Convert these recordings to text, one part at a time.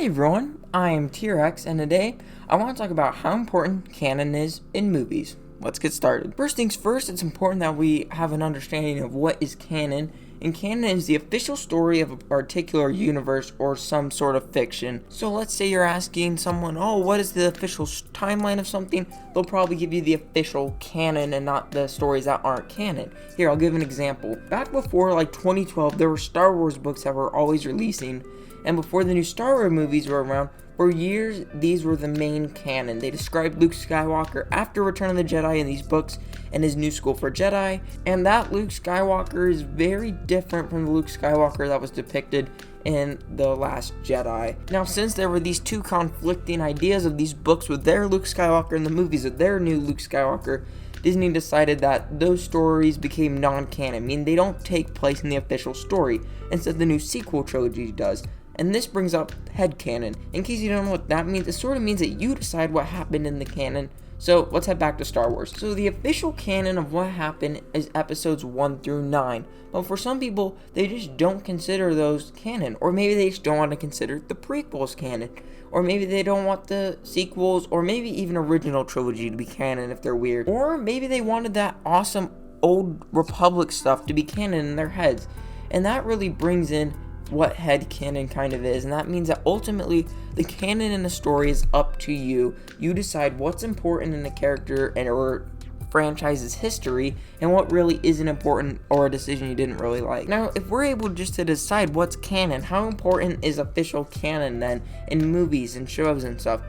Hey everyone, I am T-Rex, and today I want to talk about how important canon is in movies. Let's get started. First things first, it's important that we have an understanding of what is canon, and canon is the official story of a particular universe or some sort of fiction. So let's say you're asking someone, what is the official timeline of something? They'll probably give you the official canon and not the stories that aren't canon. Here, I'll give an example. Back before 2012, there were Star Wars books that were always releasing, and before the new Star Wars movies were around, for years, these were the main canon. They described Luke Skywalker after Return of the Jedi in these books and his new school for Jedi, and that Luke Skywalker is very different from the Luke Skywalker that was depicted in The Last Jedi. Now, since there were these two conflicting ideas of these books with their Luke Skywalker and the movies of their new Luke Skywalker, Disney decided that those stories became non-canon, meaning they don't take place in the official story. Instead, the new sequel trilogy does. And this brings up headcanon. In case you don't know what that means, it sort of means that you decide what happened in the canon. So let's head back to Star Wars. So the official canon of what happened is episodes 1 through 9. But for some people, they just don't consider those canon. Or maybe they just don't want to consider the prequels canon. Or maybe they don't want the sequels or maybe even original trilogy to be canon if they're weird. Or maybe they wanted that awesome old Republic stuff to be canon in their heads. And that really brings in what headcanon kind of is, and that means that ultimately the canon in a story is up to you. You decide what's important in the character and or franchise's history and what really isn't important or a decision you didn't really like. Now, if we're able just to decide what's canon, how important is official canon then in movies and shows and stuff?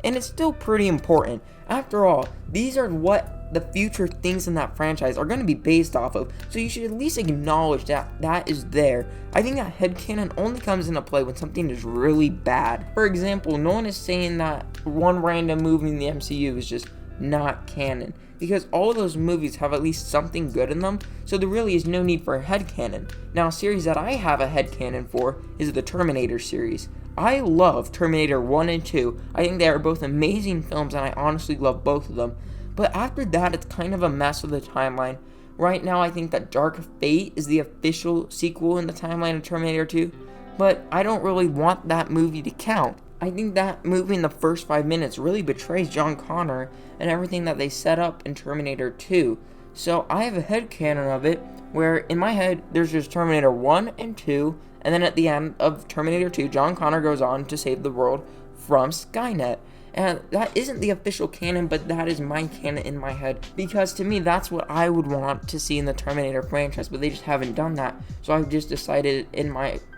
And it's still pretty important. After all, these are what the future things in that franchise are going to be based off of, so you should at least acknowledge that that is there. I think that headcanon only comes into play when something is really bad. For example, no one is saying that one random movie in the MCU is just not canon, because all of those movies have at least something good in them, so there really is no need for a headcanon. Now, a series that I have a headcanon for is the Terminator series. I love Terminator 1 and 2. I think they are both amazing films, and I honestly love both of them. But after that, it's kind of a mess with the timeline. Right now, I think that Dark Fate is the official sequel in the timeline of Terminator 2, but I don't really want that movie to count. I think that movie in the first 5 minutes really betrays John Connor and everything that they set up in Terminator 2. So I have a headcanon of it, where in my head, there's just Terminator 1 and 2, and then at the end of Terminator 2, John Connor goes on to save the world from Skynet. And that isn't the official canon, but that is my canon in my head, because to me, that's what I would want to see in the Terminator franchise, but they just haven't done that. So I've just decided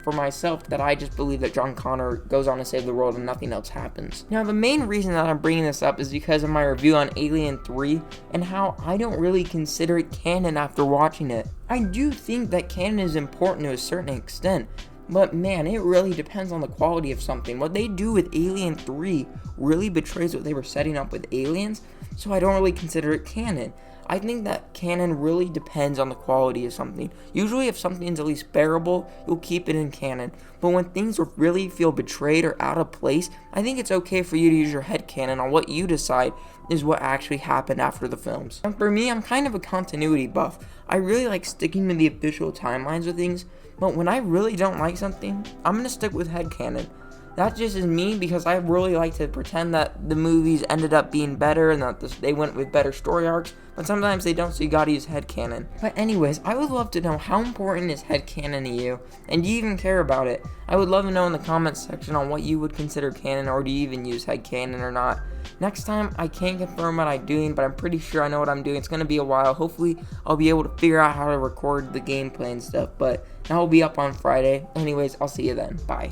for myself that I just believe that John Connor goes on to save the world and nothing else happens. Now, the main reason that I'm bringing this up is because of my review on Alien 3 and how I don't really consider it canon after watching it. I do think that canon is important to a certain extent, but man, it really depends on the quality of something. What they do with Alien 3 really betrays what they were setting up with Aliens, so I don't really consider it canon. I think that canon really depends on the quality of something. Usually if something's at least bearable, you'll keep it in canon. But when things really feel betrayed or out of place, I think it's okay for you to use your headcanon on what you decide is what actually happened after the films. And for me, I'm kind of a continuity buff. I really like sticking to the official timelines of things, but when I really don't like something, I'm going to stick with headcanon. That just is me, because I really like to pretend that the movies ended up being better and that they went with better story arcs, but sometimes they don't, so you gotta use headcanon. But anyways, I would love to know how important is headcanon to you, and do you even care about it? I would love to know in the comments section on what you would consider canon, or do you even use headcanon or not. Next time, I can't confirm what I'm doing, but I'm pretty sure I know what I'm doing. It's gonna be a while. Hopefully, I'll be able to figure out how to record the gameplay and stuff, but that will be up on Friday. Anyways, I'll see you then. Bye.